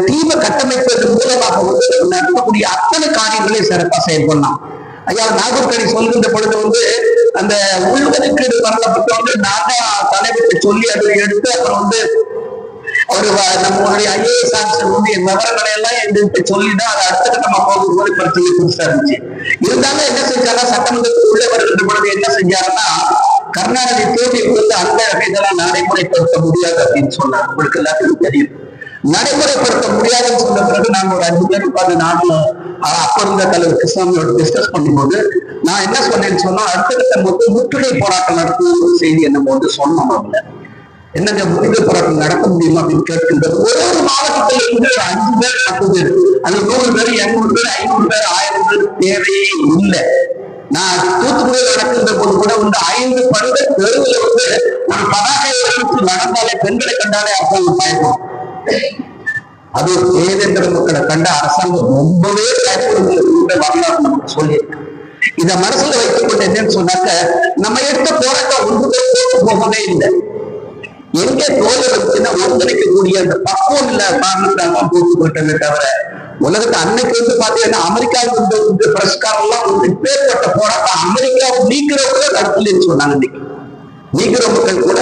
டீமை கட்டமைப்பதன் மூலமாக வந்து நடக்கக்கூடிய அத்தனை காரியங்களையும் சிறப்பா செயல்படலாம். ஐயா நாகூர்கனி சொல்கின்ற பொழுது வந்து அந்த உள்ஒதுக்கீடு வரப்பட்ட வந்து நான் தான் தலைவர்கிட்ட சொல்லி அதை எடுத்து அப்புறம் வந்து அவரு நம்மளுடைய ஐஏஎஸ் ஆஃபீஸர் வந்து என் விவரங்களை எல்லாம் எங்களுக்கு சொல்லிதான் அதை அடுத்த கட்டமா போகும்போது பிரச்சனை புதுசா இருந்துச்சு. இருந்தாலும் என்ன செஞ்சாலும் சட்டமன்றத்துக்கு உள்ளே வருகின்ற பொழுது என்ன செஞ்சாருன்னா கர்நாடக தேர்தலுக்கு வந்து அந்த இதெல்லாம் நடைமுறைப்படுத்த முடியாது அப்படின்னு சொன்னார். உங்களுக்கு எல்லாத்துக்கும் தெரியும். நடைமுறைப்படுத்த முடியாதுன்னு சொன்ன பிறகு நாங்க ஒரு 5 பேர் உட்கார்ந்து நானும் அப்ப இருந்த தலைவர் கிருஷ்ணாமியோட டிஸ்கஸ் பண்ணும்போது நான் என்ன சொன்னேன்னு சொன்னா அடுத்த கட்டம் வந்து முற்றுகை போராட்டம் நடக்கும் ஒரு செய்தி என்ன போது சொன்னோம். அவங்க என்னங்க முற்றுகை போராட்டம் நடத்த முடியுமா அப்படின்னு கேட்கின்றது. ஒரு மாவட்டத்தில் இருந்து 5 பேர் 10 பேர் அது 100 பேர் 200 பேர் 500 பேர் 1000 பேர் தேவையே இல்லை. நான் தூத்துக்குடியில் நடக்கின்ற போது கூட வந்து 5 பெண்கள் தெருவில் வந்து ஒரு பதாகையை எடுத்து நடந்தாலே பெண்களை கண்டாலே அரசாங்கம் பயப்படும். அது தேவேந்திர மக்களை கண்ட அரசாங்கம் ரொம்பவே பயப்படுகின்ற வரலாறு நமக்கு சொல்லியிருக்கு. இதை மனசுல வைத்துக் கொண்டு என்னன்னு சொன்னாக்க நம்ம எடுத்த போராட்டம் ஒன்று போகவே இல்லை. எங்க தோல்வி வந்துச்சுன்னா ஒருங்கிணைக்கக்கூடிய அந்த பக்குவம் இல்ல காரணத்தான் போட்டு போட்டதை தவிர உலகத்தை அன்னைக்கு வந்து பாத்தீங்கன்னா அமெரிக்காவுக்கு பிரஸ்காரெல்லாம் வந்து பேர்பட்ட போராட்டம் அமெரிக்கா நீக்கிறவங்க நடத்தலன்னு சொன்னாங்க. இன்னைக்கு நீக்கிற மக்கள் கூட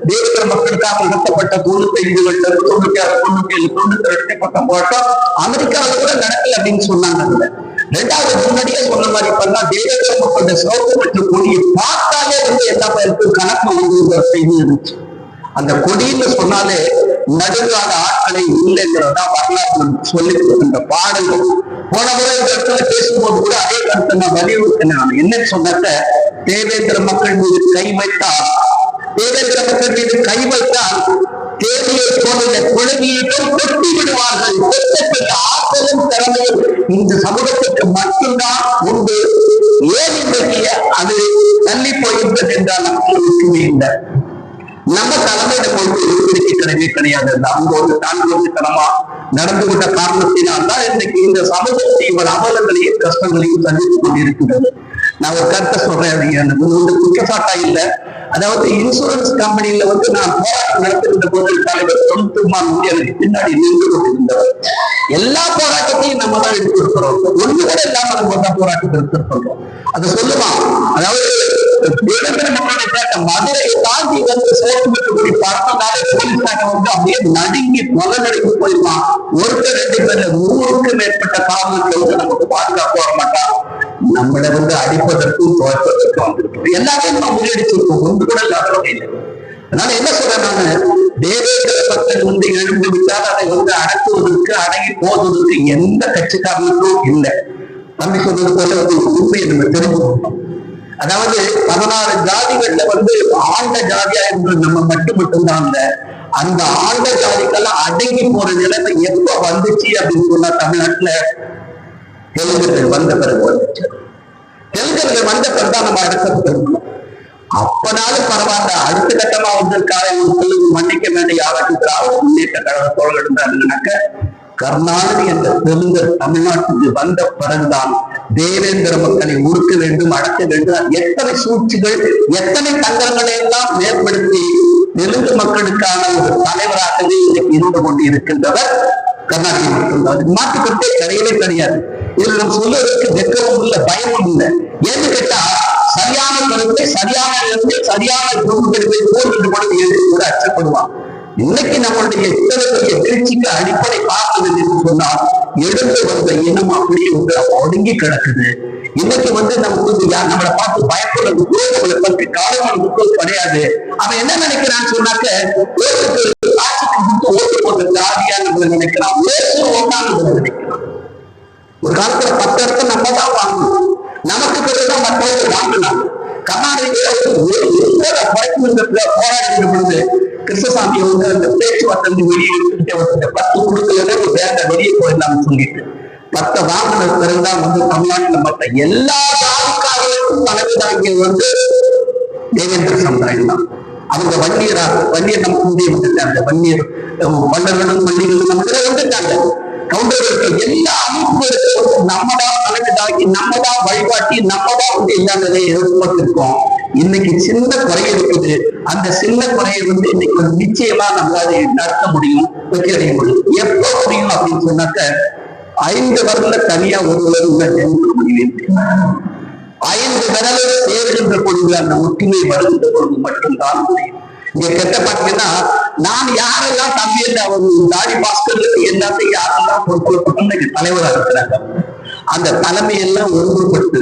தேவேந்திர மக்களுக்காக நடத்தப்பட்ட 95 போராட்டம் அமெரிக்காவில் கூட நடக்கல அப்படின்னு சொன்னாங்க. 2வது முன்னாடியே சொன்ன மாதிரி பண்ணா தேவேந்திர மக்களுடைய சிவப்பு மற்றும் கொடியை பார்த்தாலே வந்து எல்லா பேருக்கும் கணக்கு வந்து செய்தி இருந்துச்சு. அந்த கொடின்னு சொன்னாலே நடுங்காத ஆட்களை இல்லைங்கிறதா வரலாற்று சொல்லி கொடுக்கின்ற பாடல்கள். போன முறை இந்த இடத்துல பேசும்போது கூட அதே கருத்தை நான் வலியுறுத்தினேன். என்னன்னு சொன்னாக்க தேவேந்திர மக்கள் மீது கை வைத்தால் தேவேந்திர மக்கள் மீது கை வைத்தால் தேவையை போல குழந்தையிடம் கொட்டி விடுவார்கள். ஆற்றலும் திறமையும் இந்த சமூகத்திற்கு மட்டும்தான் உண்டு. ஏன் இன்றைக்கு அது தள்ளி போகின்றது என்றால் நமக்கு இல்லை. நம்ம தலைமையில கிடையவே கிடையாது. அவங்க ஒரு தாழ்வுத்தனமா நடந்து கொண்ட காரணத்தினால் தான் இன்னைக்கு இந்த சமூகத்தை இவர் அவலங்களையும் கஷ்டங்களையும் சந்தித்துக் கொண்டிருக்கிறது. நான் ஒரு கருத்தை சொல்றேன். எனக்கு வந்து குற்றச்சாட்டா இல்லை. அதாவது இன்சூரன்ஸ் கம்பெனியில வந்து நான் போராட்டம் நடத்துகின்ற போது தலைவர் தொண்ணூத்துமான் எனக்கு பின்னாடி நின்று கொண்டிருந்தவர். எல்லா போராட்டத்தையும் நம்ம தான் எடுத்து கொடுக்கிறோம். ஒண்ணு கூட இல்லாம நம்ம தான் போராட்டத்தை எடுத்துருக்கோம். அதை சொல்லுவான். அதாவது மதுரை தாண்டி வந்து சோழி பார்த்தனாலே போலீஸ்காரங்க வந்து அப்படியே நடுங்கி நடுங்கி போயிருப்பான். ஒருத்தர் 2 பேர்ல 100க்கும் மேற்பட்ட காவல்கள் வந்து நமக்கு பாதுகாப்பு வர மாட்டான். நம்மளை வந்து அடிப்பதற்கும் துவைப்பதற்கும் வந்திருக்கோம். எல்லாத்தையும் நம்ம முறியடிச்சிருக்கோம். ஒன்று கூட இல்லாத வகையில். அதனால என்ன சொல்றேன் நானு, தேவேந்திர மக்கள் வந்து எழுந்து விட்டால் அதை வந்து அடக்குவதற்கு அடங்கி போவதற்கு எந்த கட்சிக்காரனுக்கும் இல்லை. தம்பி சொன்னது போல வந்து உண்மையை நம்ம தெரிஞ்சுக்கணும். அதாவது 16 ஜாதிகள்ல வந்து ஆண்ட ஜாதியா என்று நம்ம மட்டும்தான் அந்த ஆண்ட ஜாதிக்கெல்லாம் அடங்கி போற நிலைமை எப்ப வந்துச்சு அப்படின்னு சொன்னா தமிழ்நாட்டுல தெலுங்கர்கள் வந்த பிறகு வந்துச்சு. தெலுங்கர்கள் வந்த பிறகுதான் நம்ம அடுத்த அப்பனாலும் பரவாயில்ல. அடுத்த கட்டமா வந்திருக்காக மன்னிக்க வேண்டிய யாராச்சும் திராவிட முன்னேற்ற கழக தோழர்கள் இருந்தாருன்னாக்க கர்நாடக என்ற தெலுங்கர் தமிழ்நாட்டுக்கு வந்த பிறகுதான் தேவேந்திர மக்களை உருக்க வேண்டும், அடக்க வேண்டும். எத்தனை சூழ்ச்சிகள், எத்தனை தங்கங்களை எல்லாம் மேம்படுத்தி தெலுங்கு மக்களுக்கான ஒரு தலைவராகவே இன்னைக்கு இருந்து கொண்டு இருக்கின்றவர் கர்நாடக மக்கள். அதுக்கு மாற்றுக்கொண்டே கிடையவே கிடையாது. இதுல நம்ம சொல்லுவதற்கு வெக்கமும் இல்லை, பயமும் இல்லை. ஏன்னு கேட்டா சரியான கருத்தை சரியான இடத்தை சரியான குழுக்களை போட்டு கொண்டு கூட அச்சப்படுவான். இன்னைக்கு நம்மளுடைய இத்தனை பெரிய எழுச்சிக்கு அடிப்படை பார்க்குது என்று சொன்னால் எழுந்து வந்த இனம் அப்படியே வந்து ஒடுங்கி கிடக்குது. இன்னைக்கு வந்து நமக்கு வந்து நம்மளை பார்த்து பயப்படுறது நம்மளை பற்றி காலமான புக்கள் கிடையாது. அவன் என்ன நினைக்கிறான்னு சொன்னாக்க ஓட்டுக்கு ஆட்சிக்கு கொடுத்து ஓட்டு போட்ட ஜாதியா நம்ம நினைக்கிறான். ஓட்டான்னு நினைக்கிறான். ஒரு காலத்துல 10 இடத்துல நம்ம தான் வாங்கணும். நமக்கு பிறகுதான் மற்றவங்க வாங்கினாங்க. கர்நாடகத்துல போராடுகின்ற பொழுது கிருஷ்ணசாமி வந்து அந்த பேச்சுவார்த்தை வெளியே எடுத்துக்கிட்டே வந்து 10 குழுக்கள் வேற வெளியே போயிடலாம்னு சொல்லிட்டு 10 வாங்கின பிறகுதான் வந்து தமிழ்நாட்டுல மற்ற எல்லா ஜாதிக்காரர்களுக்கும் தலைமை தாங்கிய வந்து தேவேந்திர சமுதாயம் தான். அவங்க வன்னியர் நமக்கு முன்னே வந்துட்டாங்க. வன்னியர் மன்னர்களும் வன்னியர்களும் நமக்கு வந்துட்டாங்க. கவுண்டர்களுக்கு எல்லா அமைப்புகளுக்கும் நம்மதான் தலைமை தாக்கி நம்மதான் வழிகாட்டி நம்மதான் வந்து எல்லா நிலையை எதிர்பார்த்திருக்கோம். இன்னைக்கு சின்ன குறை இருக்குது. அந்த சின்ன குறையை வந்து இன்னைக்கு நிச்சயமா நம்மளால நடத்த முடியும், வெற்றி அடைய முடியும். எப்ப முடியும் அப்படின்னு சொன்னாக்க 5 வரல தனியா ஒருவர் முடிவு 5 விரலும் சேர்கின்ற பொழுது அந்த ஒற்றுமை வருகின்ற பொழுது மட்டும்தான் முடியும். இங்க கெட்ட பாத்தீங்கன்னா நான் யாரெல்லாம் தம்பி அவர் தாடி பாஸ்கருக்கு எல்லாத்தையும் யாரெல்லாம் பொறுப்பு தலைவராக இருக்கிறாங்க அந்த தலைமையெல்லாம் ஒன்றுபட்டு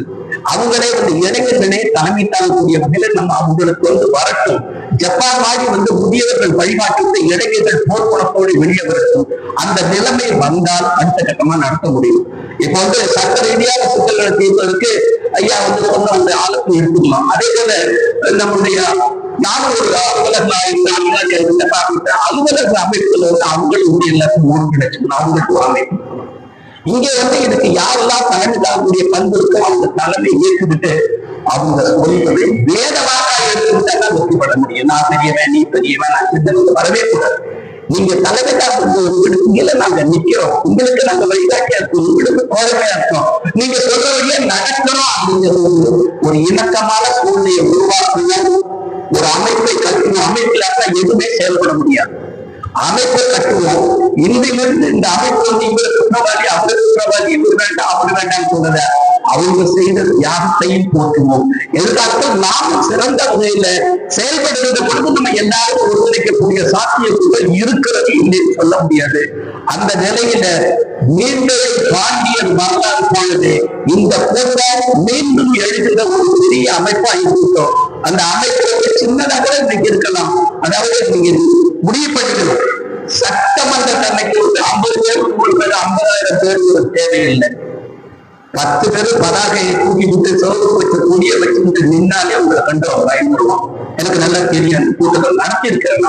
அவங்களே இளைஞர்களே தலைமை தாங்கக்கூடிய வகையில நம்ம அவங்களுக்கு வரட்டும். ஜப்பான் மாதிரி முதியவர்கள் வழிகாட்டு இளைஞர்கள் போர்க்குணத்தோடு வெளியே வரட்டும். அந்த நிலைமை வந்தால் அடுத்த கட்டமா நடத்த முடியும். இப்ப சட்ட ரீதியாக சிக்கல்களை தீர்ப்பதற்கு ஐயா சொன்ன அந்த ஆலோசனை எடுத்துக்கலாம். அதே போல நம்முடைய நானும் ஒரு அலுவலக அமைப்புல அவங்களுடைய எல்லாத்தையும் ஒருங்கிணைச்சுக்கணும். அவங்களுக்கு ஒரு அமைப்பு இங்க இதுக்கு யாரெல்லாம் தலைமை தாங்கக்கூடிய பண்பு இருக்கோ அவங்க தலைமை ஏற்றுக்கிட்டு அவங்க சொல்லிகளை வேதமாக எடுத்துக்கிட்டா வெற்றிப்பட முடியும். நான் பெரியவன், நீ பெரியவன், நான் சிந்தனை வரவே கூடாது. நீங்க தலைமை தாங்க நாங்க நிக்கிறோம், உங்களுக்கு நாங்க வழிகாட்டியா இருக்கோம், உங்களுக்கு தோழமையா இருக்கோம், நீங்க சொல்ற வழியா நடக்கணும் அப்படிங்கிறது ஒரு இணக்கமான சூழ்நிலையை உருவாக்கணும். ஒரு அமைப்பை கட்டணும். அமைப்பில் எதுவுமே செயல்பட முடியாது. அமைப்பை கட்டுவோம். இன்றிலிருந்து இந்த அமைப்பு இவருக்கு குற்றவாளி, அவருக்கு குற்றவாளி, இவர் வேண்டாம் அவர் வேண்டாம் சொல்றத அவங்க செய்த தியாகத்தையும் போற்றுவோம். எதிர்காலத்தில் நாமும் சிறந்த வகையில செயல்படுகின்ற பொழுது நம்ம எல்லாரும் ஒருங்கிணைக்கக்கூடிய சாத்தியக்கூறுகள் இருக்கிறது என்று சொல்ல முடியாது. அந்த நிலையில மீண்டும் பாண்டியன் வரலாறு போனது இந்த கூட்டம் மீண்டும் எழுதுகிற ஒரு பெரிய அமைப்பா இருக்கட்டும். அந்த அமைப்பு சின்னதாக இன்னைக்கு இருக்கலாம். அதாவது நீங்க முடிவு பண்ணிக்கணும். சட்டமன்ற தன்னைக்கு 50 பேருக்கு 50,000 பேருக்கு தேவையில்லை. 10 பேர் பதாகையை தூக்கி விட்டு சோதனை வைக்கக்கூடிய வச்சுட்டு நின்னாலே உங்களை கண்டு பயன்படுவோம். எனக்கு நல்லா தெரியும். கூட்டங்கள் நடத்தி இருக்கிறேன்.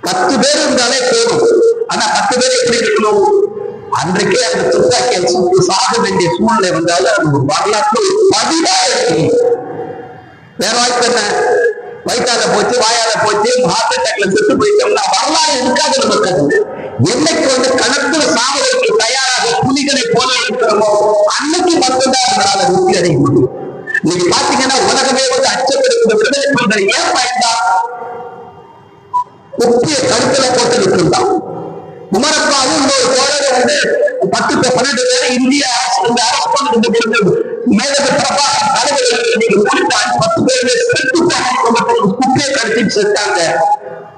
10 பேர் இருந்தாலே போதும். ஆனா 10 பேர் எப்படி இருக்கணும்? அன்றைக்கே அந்த துப்பாக்கியை சுட்டு சாக வேண்டிய சூழ்நிலை வந்தாலும் அது ஒரு வரலாற்று பதிவா இருக்கணும். வேற வாய்ப்பு என்ன? வயிற்றால போச்சு, வாயால போச்சு, ஹார்ட் அட்டாக்ல செத்து போயிட்டோம்னா வரலாறு இருக்காது நமக்கு. என்னைக்கு கணக்குல சாவதற்கு தயாராக புலிகளை போல இருக்கிறோமோ அன்னைக்கு மட்டும்தான் அதனால வெற்றி அடைய முடியும். இன்னைக்கு பாத்தீங்கன்னா உலகமே அச்சப்படுத்த விடுதலை புலிகளை ஏன் பயன்தான் முக்கிய கருத்துல போட்டு இருக்கின்றான். குமரப்பாவும் இன்னொரு தோழர் 10-12 பேரை இந்திய அரசு அரசு மேலக பிரபாகர் தலைவர்கள் நீங்க 10 பேர் குப்பையை கடிச்சிட்டு செத்தாங்க.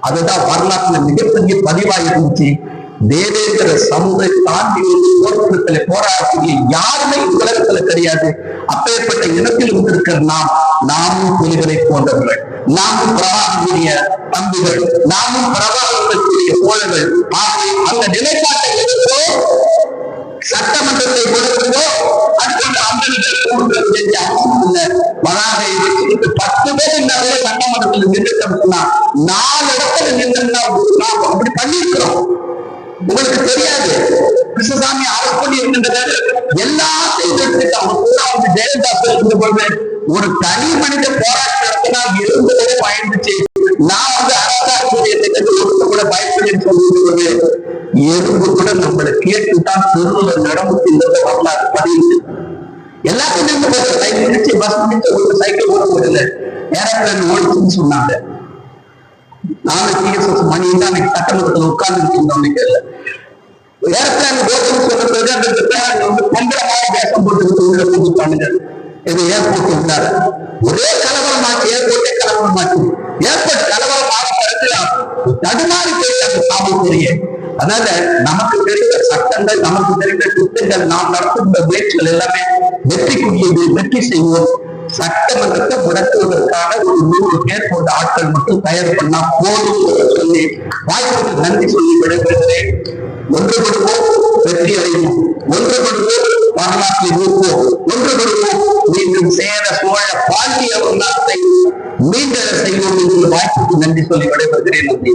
அதுதான் வரலாற்றுல மிகப்பெரிய பதிவா இருந்துச்சு. தேவேந்திர சமூகத்தை தாண்டி போராட்டத்துல போராடக்கூடிய யாருமே உலகத்துல கிடையாது. அப்பேற்பட்ட இனத்தில் இருக்கிற நாமும் புலிகளை போன்றவர்கள், நாமும் பிரபாகரிய தம்பிகள், நாமும் பிரபாகரிய தோழர்கள். அந்த நிலைப்பாட்டை எடுத்தோ சட்டமன்றத்தை கொடுக்கிறதோ அதுக்கு அம்பேத்கர் செஞ்ச அவசியம் இல்லை. வளாகை 10 பேர் இந்த சட்டமன்றத்தில் நின்றுட்டோம்னா 4 இடத்துல நின்றோம்னா அப்படி பண்ணிருக்கிறோம். உங்களுக்கு தெரியாது. கிருஷ்ணசாமி அரசு பண்ணி இருக்கின்றது எல்லாத்தையும் ஜெயலலிதா இருந்த பொழுது ஒரு தனி மனித போராட்டம் நடத்தினா இருந்ததே பயந்துச்சு. நான் அரசாங்க கூட பயப்படி சொல்லிருக்கிறது. எறும்பு கூட நம்மளை கேட்டுதான் தெருவில் நடமுத்தின் வரலாறு பதிவு. எல்லாத்தையும் நின்று பஸ் முடிச்சு ஒரு சைக்கிள் கூட போடல, ஏரோப்ளேன் ஓடிச்சுன்னு சொன்னாங்க. நானும் TSS மணி தான் சட்டமன்றத்தில் உட்கார்ந்து இருந்தோம். ஏரோப்ளேன் ஓட்டுன்னு சொன்ன பிறகு அந்த பொங்கலமாக வேஷம் போட்டு உள்ள கூப்பிட்டானுங்க. இது ஏர்போர்ட் இருந்தாரு. ஒரே கலவரமாச்சு, ஏர்போர்ட்டே கலவரமாச்சு. ஏர்போர்ட் கலவரமாக தடுமாறி போயிட்டாங்க காவல்துறையே. அதனால நமக்கு தெரிந்த சட்டங்கள், நமக்கு தெரிந்த திட்டங்கள், நாம் நடத்துகின்ற முயற்சிகள் எல்லாமே வெற்றிக்குரியது. வெற்றி செய்வோம். சட்டமன்றத்தை முடக்குவதற்கான ஒரு 100 பேர் போன்ற ஆட்கள் மட்டும் தயார் பண்ணா போதும் சொல்லி வாய்ப்புக்கு நன்றி சொல்லி விடைபெறுகிறேன். ஒன்றுபடுவோம், வெற்றி அடைவோம். ஒன்றுபடுவோம், வரலாற்றை நோக்குவோம். ஒன்றுபடுவோம், மீண்டும் சேர சோழ பாண்டிய வரலாற்றை மீண்டும் செய்வோம் என்று வாய்ப்புக்கு நன்றி சொல்லி விடைபெறுகிறேன். நன்றி.